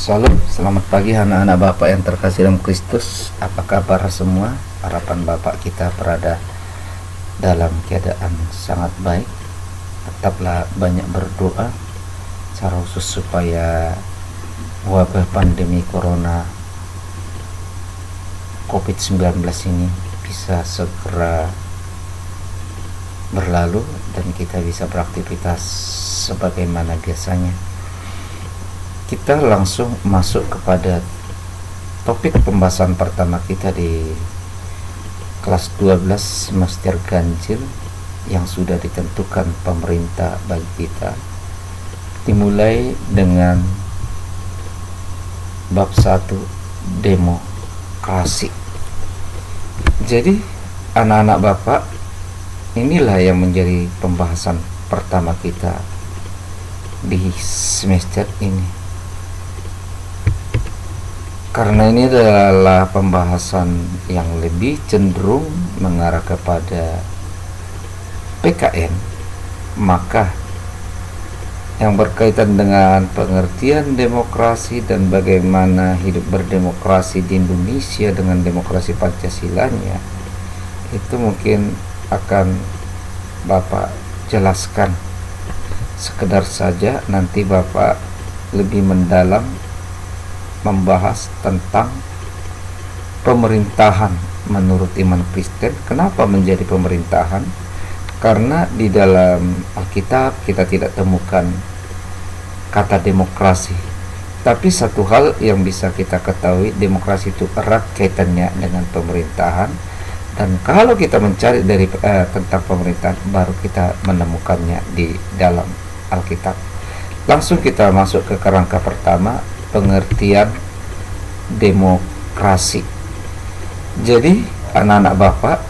Salam, selamat pagi anak-anak Bapak yang terkasih dalam Kristus. Apa kabar semua? Harapan Bapak kita berada dalam keadaan sangat baik. Tetaplah banyak berdoa secara khusus supaya wabah pandemi Corona COVID-19 ini bisa segera berlalu dan kita bisa beraktivitas sebagaimana biasanya. Kita langsung masuk kepada topik pembahasan pertama kita di kelas 12 semester ganjil yang sudah ditentukan pemerintah bagi kita, dimulai dengan bab 1, demokrasi. Jadi anak-anak Bapak, inilah yang menjadi pembahasan pertama kita di semester ini. Karena ini adalah pembahasan yang lebih cenderung mengarah kepada PKN, maka yang berkaitan dengan pengertian demokrasi dan bagaimana hidup berdemokrasi di Indonesia dengan demokrasi Pancasilanya, itu mungkin akan Bapak jelaskan. Sekedar saja nanti Bapak lebih mendalam membahas tentang pemerintahan menurut iman Kristen. Kenapa menjadi pemerintahan? Karena di dalam Alkitab kita tidak temukan kata demokrasi. Tapi satu hal yang bisa kita ketahui, demokrasi itu erat kaitannya dengan pemerintahan. Dan kalau kita mencari dari tentang pemerintahan, baru kita menemukannya di dalam Alkitab. Langsung kita masuk ke kerangka pertama, pengertian demokrasi. Jadi anak-anak Bapak,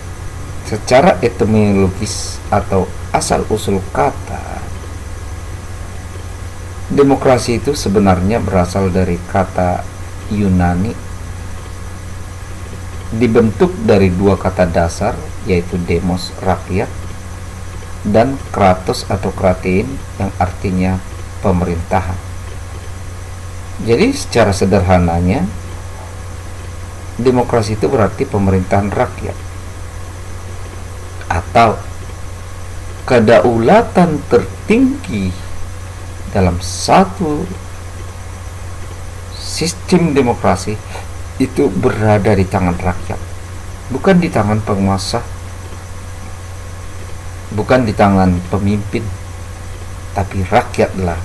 secara etimologis atau asal usul kata, demokrasi itu sebenarnya berasal dari kata Yunani, dibentuk dari dua kata dasar, yaitu demos rakyat dan kratos atau kratein yang artinya pemerintahan. Jadi secara sederhananya, demokrasi itu berarti pemerintahan rakyat atau kedaulatan tertinggi dalam satu sistem demokrasi itu berada di tangan rakyat, bukan di tangan penguasa, bukan di tangan pemimpin, tapi rakyatlah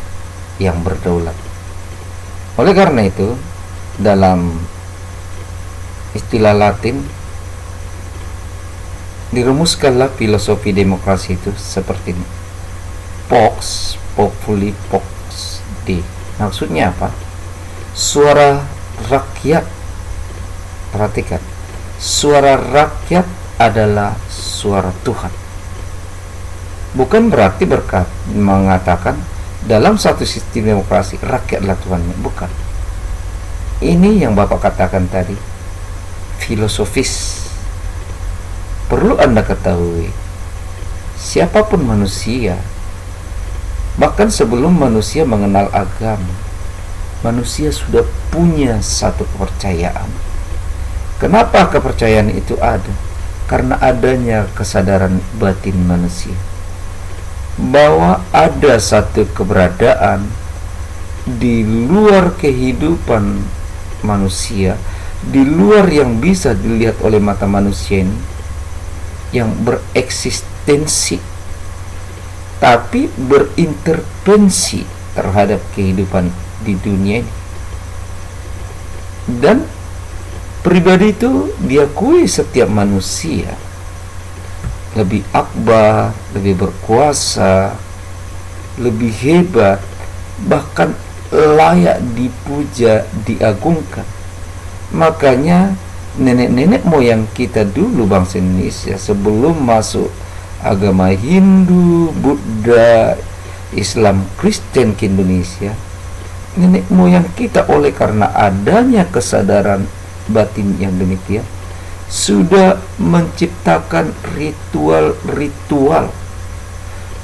yang berdaulat. Oleh karena itu, dalam istilah Latin dirumuskanlah filosofi demokrasi itu seperti ini: Vox populi vox Dei. Maksudnya apa? Suara rakyat. Perhatikan, suara rakyat adalah suara Tuhan. Bukan berarti mengatakan dalam satu sistem demokrasi rakyatlah Tuhannya, bukan. Ini yang Bapak katakan tadi filosofis. Perlu Anda ketahui, siapapun manusia, bahkan sebelum manusia mengenal agama, manusia sudah punya satu kepercayaan. Kenapa kepercayaan itu ada? Karena adanya kesadaran batin manusia bahwa ada satu keberadaan di luar kehidupan manusia, di luar yang bisa dilihat oleh mata manusia ini, yang bereksistensi tapi berintervensi terhadap kehidupan di dunia ini. Dan pribadi itu diakui setiap manusia lebih akbar, lebih berkuasa, lebih hebat, bahkan layak dipuja, diagungkan. Makanya nenek-nenek moyang kita dulu, bangsa Indonesia, sebelum masuk agama Hindu, Buddha, Islam, Kristen ke Indonesia, nenek moyang kita oleh karena adanya kesadaran batin yang demikian, sudah menciptakan ritual-ritual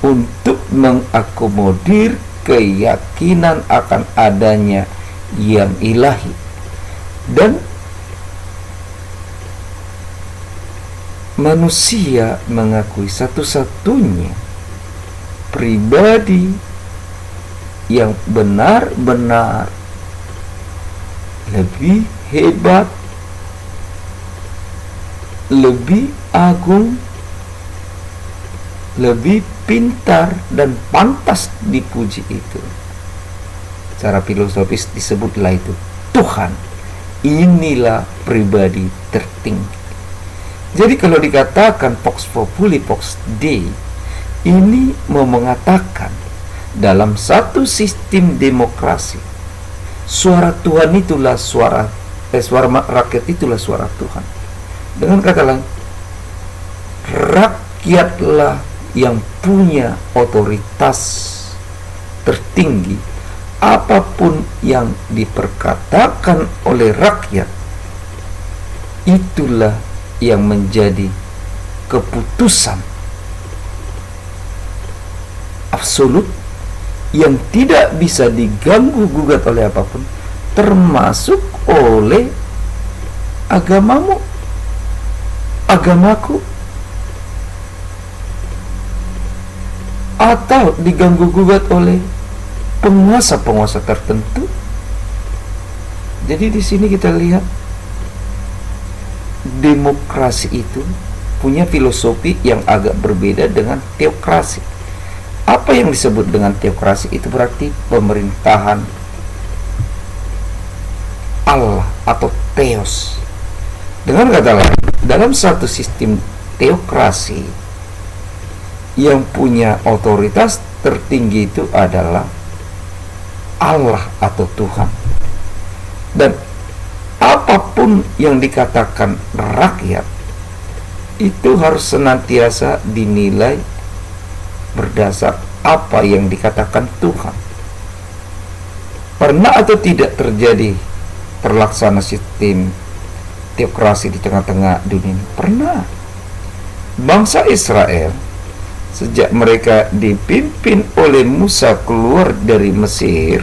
untuk mengakomodir keyakinan akan adanya yang ilahi. Dan manusia mengakui satu-satunya pribadi yang benar-benar lebih hebat, lebih agung, lebih pintar dan pantas dipuji itu. Secara filosofis disebutlah itu Tuhan. Inilah pribadi tertinggi. Jadi kalau dikatakan Vox Populi, Vox Dei, ini mau mengatakan dalam satu sistem demokrasi, suara Tuhan itulah suara rakyat itulah suara Tuhan. Dengan kata lain, rakyatlah yang punya otoritas tertinggi. Apapun yang diperkatakan oleh rakyat, itulah yang menjadi keputusan absolut yang tidak bisa diganggu gugat oleh apapun, termasuk oleh agamamu, agamaku, atau diganggu gugat oleh penguasa-penguasa tertentu. Jadi di sini kita lihat demokrasi itu punya filosofi yang agak berbeda dengan teokrasi. Apa yang disebut dengan teokrasi itu berarti pemerintahan Allah atau theos. Dengan kata lain, dalam satu sistem teokrasi yang punya otoritas tertinggi itu adalah Allah atau Tuhan. Dan apapun yang dikatakan rakyat itu harus senantiasa dinilai berdasar apa yang dikatakan Tuhan. Pernah atau tidak terjadi terlaksana sistem teokrasi di tengah-tengah dunia ini? Pernah. Bangsa Israel sejak mereka dipimpin oleh Musa keluar dari Mesir,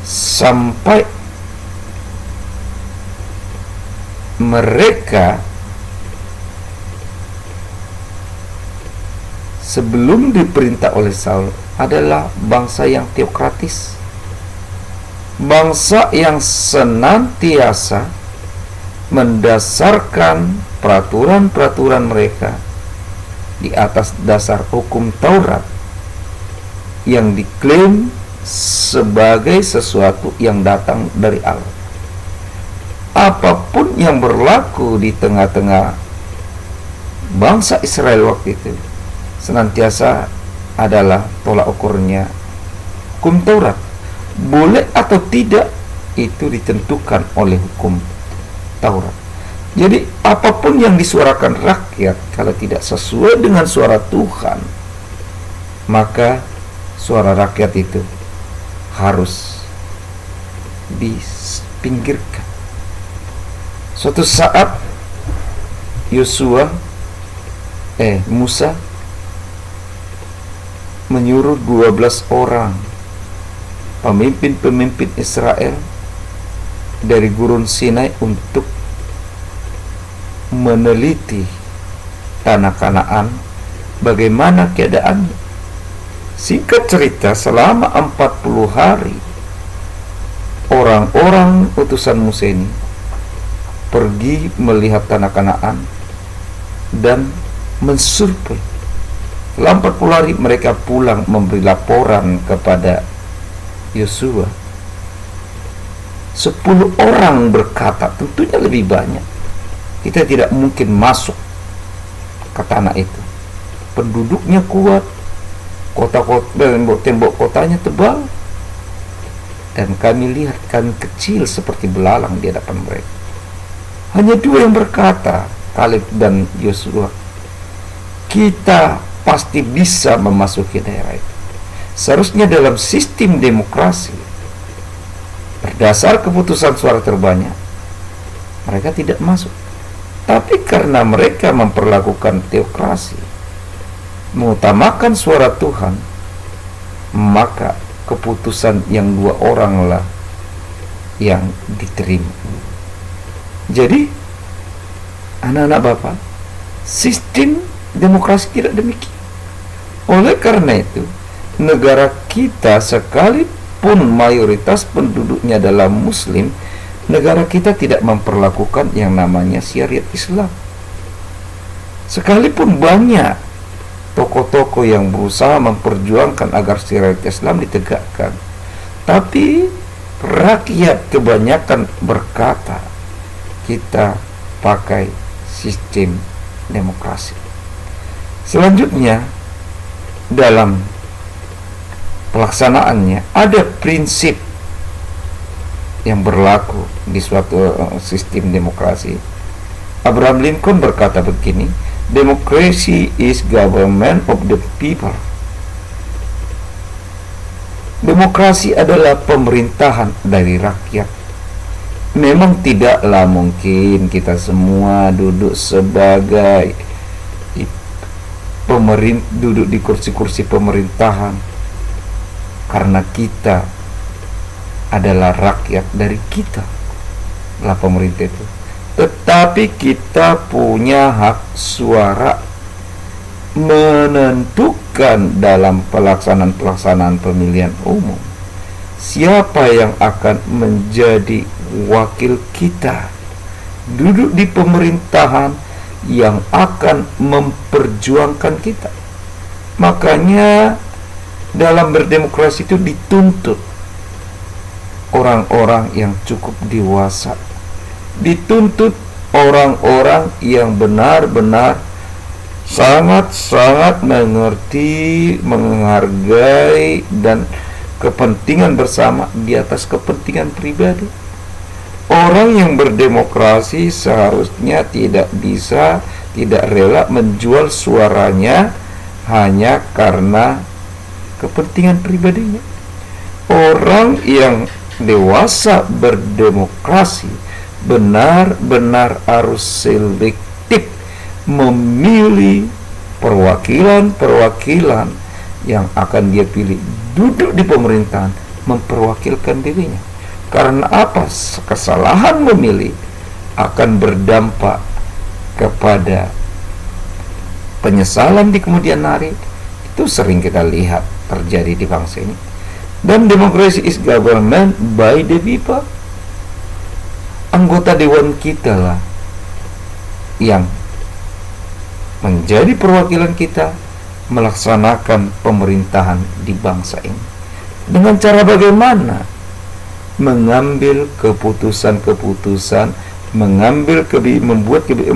sampai mereka sebelum diperintah oleh Saul adalah bangsa yang teokratis, bangsa yang senantiasa mendasarkan peraturan-peraturan mereka di atas dasar hukum Taurat yang diklaim sebagai sesuatu yang datang dari Allah. Apapun yang berlaku di tengah-tengah bangsa Israel waktu itu senantiasa adalah tolak ukurnya hukum Taurat. Boleh atau tidak itu ditentukan oleh hukum Taurat. Jadi apapun yang disuarakan rakyat kalau tidak sesuai dengan suara Tuhan, maka suara rakyat itu harus dipinggirkan. Suatu saat Musa menyuruh 12 orang pemimpin-pemimpin Israel dari gurun Sinai untuk meneliti tanah Kanaan, bagaimana keadaannya. Singkat cerita, selama 40 hari orang-orang utusan Musa ini pergi melihat tanah Kanaan dan mensurvei. Selama 40 hari mereka pulang memberi laporan kepada Yosua. 10 orang berkata, tentunya lebih banyak, kita tidak mungkin masuk ke tanah itu. Penduduknya kuat, tembok kotanya tebal, dan kami lihat kami kecil seperti belalang di hadapan mereka. Hanya 2 yang berkata, Kaleb dan Yosua, kita pasti bisa memasuki daerah itu. Seharusnya dalam sistem demokrasi, berdasar keputusan suara terbanyak, mereka tidak masuk. Tapi karena mereka memperlakukan teokrasi, mengutamakan suara Tuhan, maka keputusan yang dua orang lah yang diterima. Jadi anak-anak Bapak, sistem demokrasi tidak demikian. Oleh karena itu, negara kita sekalipun mayoritas penduduknya adalah Muslim, negara kita tidak memperlakukan yang namanya syariat Islam. Sekalipun banyak tokoh-tokoh yang berusaha memperjuangkan agar syariat Islam ditegakkan, tapi rakyat kebanyakan berkata kita pakai sistem demokrasi. Selanjutnya, dalam pelaksanaannya ada prinsip yang berlaku di suatu sistem demokrasi. Abraham Lincoln berkata begini, democracy is government of the people. Demokrasi adalah pemerintahan dari rakyat. Memang tidaklah mungkin kita semua duduk sebagai duduk di kursi-kursi pemerintahan karena kita adalah rakyat, dari kita lah pemerintah itu. Tetapi kita punya hak suara menentukan dalam pelaksanaan pemilihan umum siapa yang akan menjadi wakil kita duduk di pemerintahan yang akan memperjuangkan kita. Makanya dalam berdemokrasi itu dituntut orang-orang yang cukup dewasa, dituntut orang-orang yang benar-benar sangat-sangat mengerti, menghargai dan kepentingan bersama di atas kepentingan pribadi. Orang yang berdemokrasi seharusnya tidak rela menjual suaranya hanya karena kepentingan pribadinya. Orang yang dewasa berdemokrasi benar-benar harus selektif memilih perwakilan-perwakilan yang akan dia pilih duduk di pemerintahan memperwakilkan dirinya. Karena apa? Kesalahan memilih akan berdampak kepada penyesalan di kemudian hari. Itu sering kita lihat terjadi di bangsa ini. Dan demokrasi is government by the people. Anggota dewan kita lah yang menjadi perwakilan kita melaksanakan pemerintahan di bangsa ini. Dengan cara bagaimana? Mengambil keputusan-keputusan,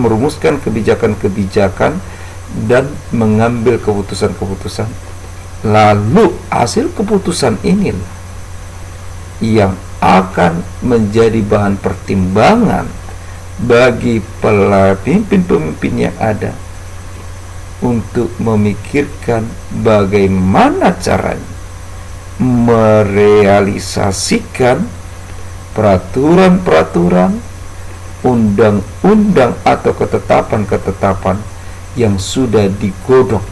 merumuskan kebijakan-kebijakan dan mengambil keputusan-keputusan. Lalu hasil keputusan inilah yang akan menjadi bahan pertimbangan bagi pemimpin-pemimpin yang ada untuk memikirkan bagaimana caranya merealisasikan peraturan-peraturan, undang-undang atau ketetapan-ketetapan yang sudah digodok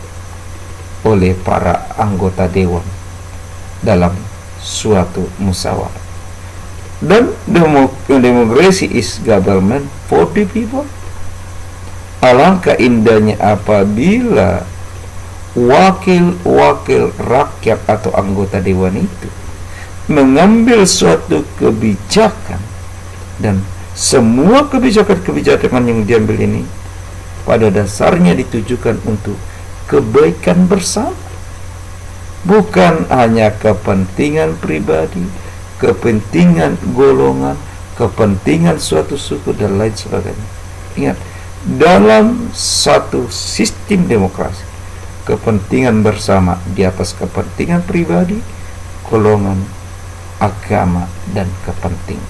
oleh para anggota dewan dalam suatu musyawarah. Dan demokrasi is government for the people. Alangkah indahnya apabila wakil-wakil rakyat atau anggota dewan itu mengambil suatu kebijakan, dan semua kebijakan-kebijakan yang diambil ini pada dasarnya ditujukan untuk kebaikan bersama, bukan hanya kepentingan pribadi, kepentingan golongan, kepentingan suatu suku dan lain sebagainya. Ingat, dalam satu sistem demokrasi kepentingan bersama di atas kepentingan pribadi, golongan, agama, dan kepentingan.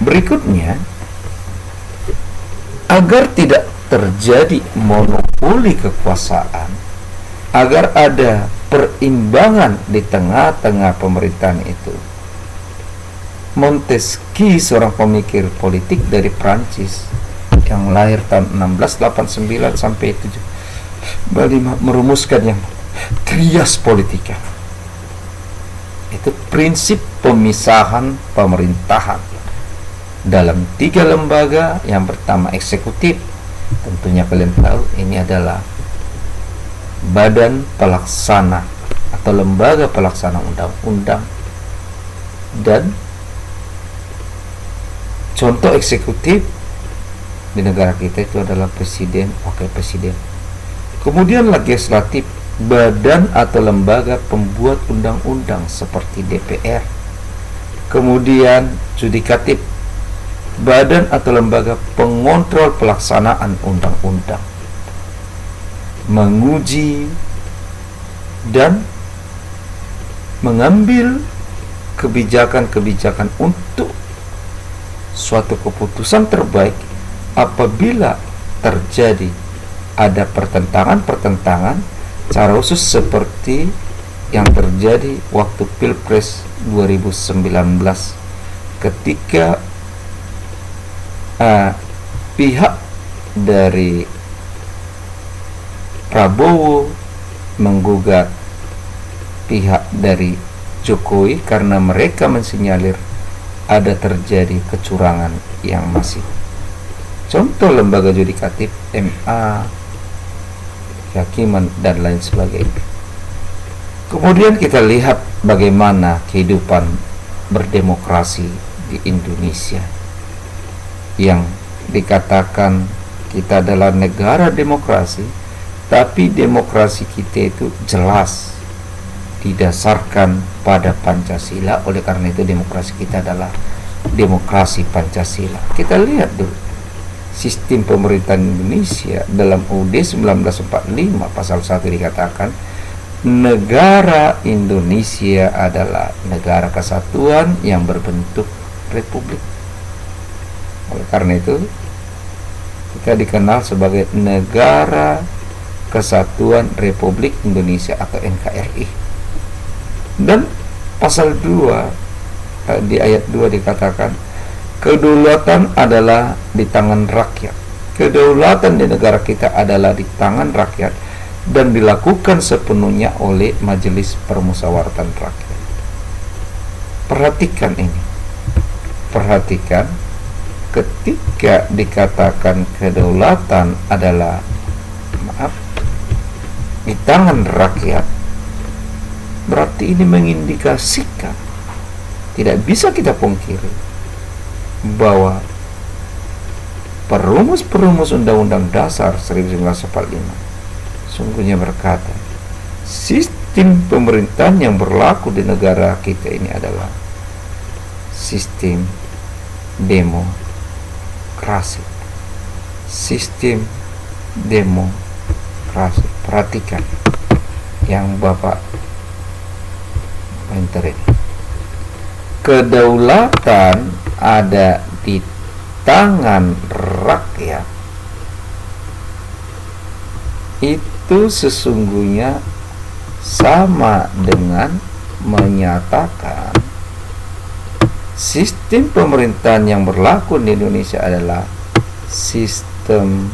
Berikutnya, agar tidak terjadi monopoli kekuasaan, agar ada perimbangan di tengah-tengah pemerintahan itu, Montesquieu, seorang pemikir politik dari Prancis yang lahir tahun 1689 sampai 75, merumuskan yang trias politika. Itu prinsip pemisahan pemerintahan dalam 3 lembaga. Yang pertama eksekutif, tentunya kalian tahu ini adalah badan pelaksana atau lembaga pelaksana undang-undang, dan contoh eksekutif di negara kita itu adalah presiden, wakil presiden. Kemudian legislatif, badan atau lembaga pembuat undang-undang seperti DPR. Kemudian yudikatif, badan atau lembaga pengontrol pelaksanaan undang-undang, menguji dan mengambil kebijakan-kebijakan untuk suatu keputusan terbaik apabila terjadi ada pertentangan-pertentangan, secara khusus seperti yang terjadi waktu Pilpres 2019 ketika pihak dari Prabowo menggugat pihak dari Jokowi karena mereka mensinyalir ada terjadi kecurangan yang masif. Contoh lembaga yudikatif, MA, kehakiman, dan lain sebagainya. Kemudian kita lihat bagaimana kehidupan berdemokrasi di Indonesia, yang dikatakan kita adalah negara demokrasi, tapi demokrasi kita itu jelas didasarkan pada Pancasila. Oleh karena itu demokrasi kita adalah demokrasi Pancasila. Kita lihat dulu sistem pemerintahan Indonesia dalam UUD 1945 pasal 1 dikatakan negara Indonesia adalah negara kesatuan yang berbentuk republik. Oleh karena itu kita dikenal sebagai Negara Kesatuan Republik Indonesia atau NKRI. Dan pasal 2 di ayat 2 dikatakan kedaulatan adalah di tangan rakyat. Kedaulatan di negara kita adalah di tangan rakyat dan dilakukan sepenuhnya oleh Majelis Permusyawaratan Rakyat. Perhatikan ini. Perhatikan ketika dikatakan kedaulatan adalah di tangan rakyat, berarti ini mengindikasikan, tidak bisa kita pungkiri, bahwa perumus Undang-Undang Dasar 1945 sungguhnya berkata sistem pemerintahan yang berlaku di negara kita ini adalah sistem demokrasi. Sistem demokrasi. Perhatikan yang Bapak enter ini. Kedaulatan ada di tangan rakyat. Itu sesungguhnya sama dengan menyatakan sistem pemerintahan yang berlaku di Indonesia adalah sistem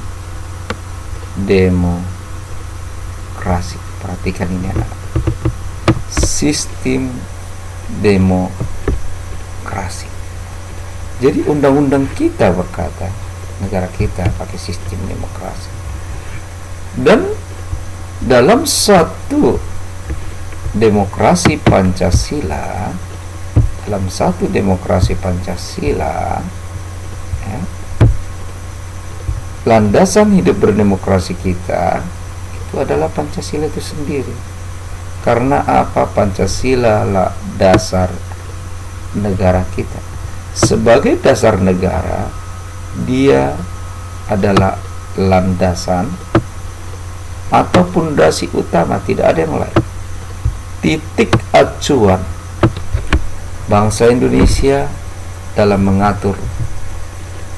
demokrasi. Perhatikan ini anak. Sistem demokrasi. Jadi undang-undang kita berkata negara kita pakai sistem demokrasi. Dan dalam satu demokrasi Pancasila, ya, landasan hidup berdemokrasi kita itu adalah Pancasila itu sendiri. Karena apa? Pancasila lah dasar negara kita. Sebagai dasar negara, dia adalah landasan atau pondasi utama, tidak ada yang lain. Titik acuan bangsa Indonesia dalam mengatur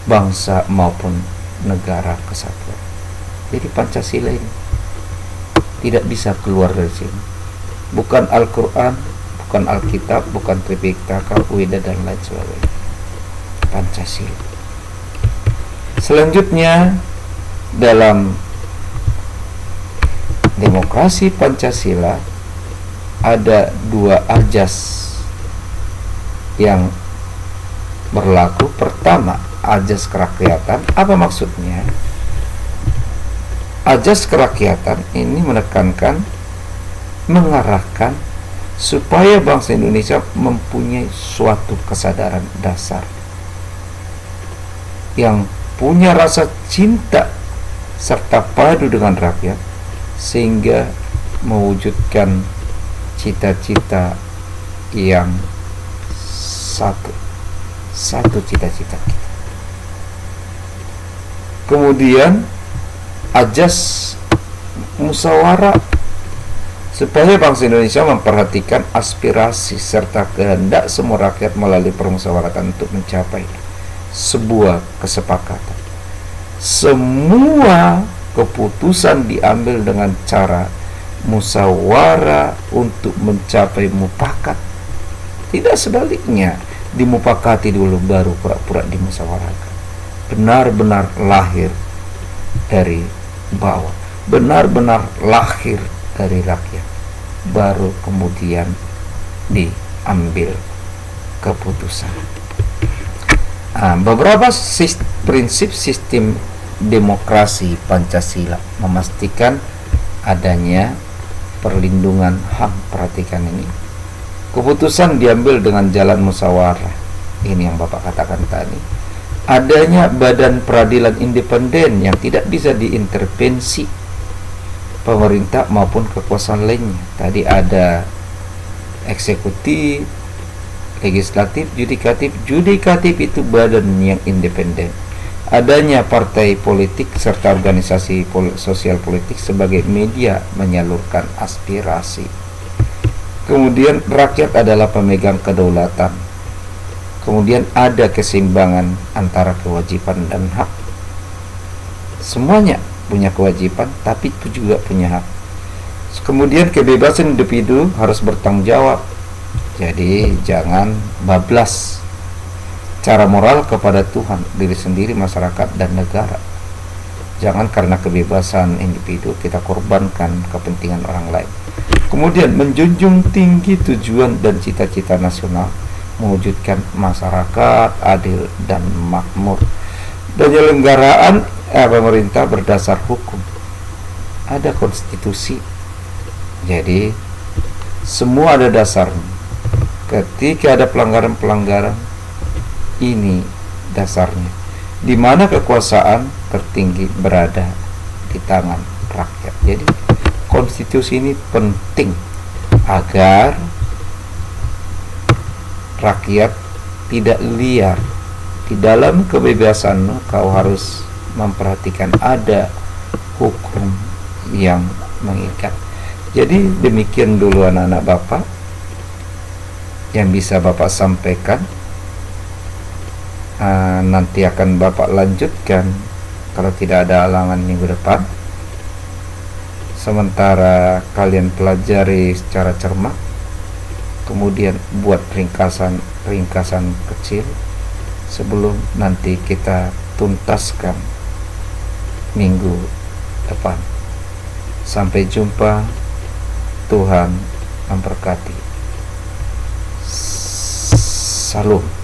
bangsa maupun negara kesatuan. Jadi Pancasila ini tidak bisa keluar dari sini. Bukan Al-Quran, bukan Alkitab, bukan Tripitaka, Weda dan lain sebagainya. Pancasila. Selanjutnya dalam demokrasi demokrasi Pancasila ada dua ajas yang berlaku. Pertama, ajas kerakyatan. Apa maksudnya? Ajas kerakyatan ini menekankan, mengarahkan supaya bangsa Indonesia mempunyai suatu kesadaran dasar, yang punya rasa cinta serta padu dengan rakyat, sehingga mewujudkan cita-cita yang satu cita-cita kita. Kemudian ajas musyawarah, supaya bangsa Indonesia memperhatikan aspirasi serta kehendak semua rakyat melalui permusyawaratan untuk mencapai sebuah kesepakatan. Semua keputusan diambil dengan cara musyawarah untuk mencapai mufakat. Tidak sebaliknya, dimufakati dulu baru pura-pura dimusyawarahkan. Benar-benar lahir dari bawah, benar-benar lahir dari rakyat, baru kemudian diambil keputusan. Beberapa prinsip sistem demokrasi Pancasila memastikan adanya perlindungan HAM. Perhatikan ini, keputusan diambil dengan jalan musyawarah. Ini yang Bapak katakan tadi. Adanya badan peradilan independen yang tidak bisa diintervensi pemerintah maupun kekuasaan lainnya. Tadi ada eksekutif, legislatif, yudikatif. Yudikatif itu badan yang independen. Adanya partai politik serta organisasi sosial politik sebagai media menyalurkan aspirasi. Kemudian rakyat adalah pemegang kedaulatan. Kemudian ada keseimbangan antara kewajiban dan hak. Semuanya punya kewajiban, tapi itu juga punya hak. Kemudian kebebasan individu harus bertanggung jawab. Jadi jangan bablas cara moral kepada Tuhan, diri sendiri, masyarakat, dan negara. Jangan karena kebebasan individu kita korbankan kepentingan orang lain. Kemudian menjunjung tinggi tujuan dan cita-cita nasional, mewujudkan masyarakat adil dan makmur. Penyelenggaraan pemerintah berdasar hukum. Ada konstitusi. Jadi semua ada dasarnya. Ketika ada pelanggaran-pelanggaran, ini dasarnya, di mana kekuasaan tertinggi berada di tangan rakyat. Jadi konstitusi ini penting agar rakyat tidak liar. Di dalam kebebasan kau harus memperhatikan ada hukum yang mengikat. Jadi demikian dulu anak-anak Bapak yang bisa Bapak sampaikan. Nanti akan Bapak lanjutkan kalau tidak ada halangan minggu depan. Sementara kalian pelajari secara cermat, kemudian buat ringkasan kecil sebelum nanti kita tuntaskan minggu depan. Sampai jumpa, Tuhan memberkati. Salam.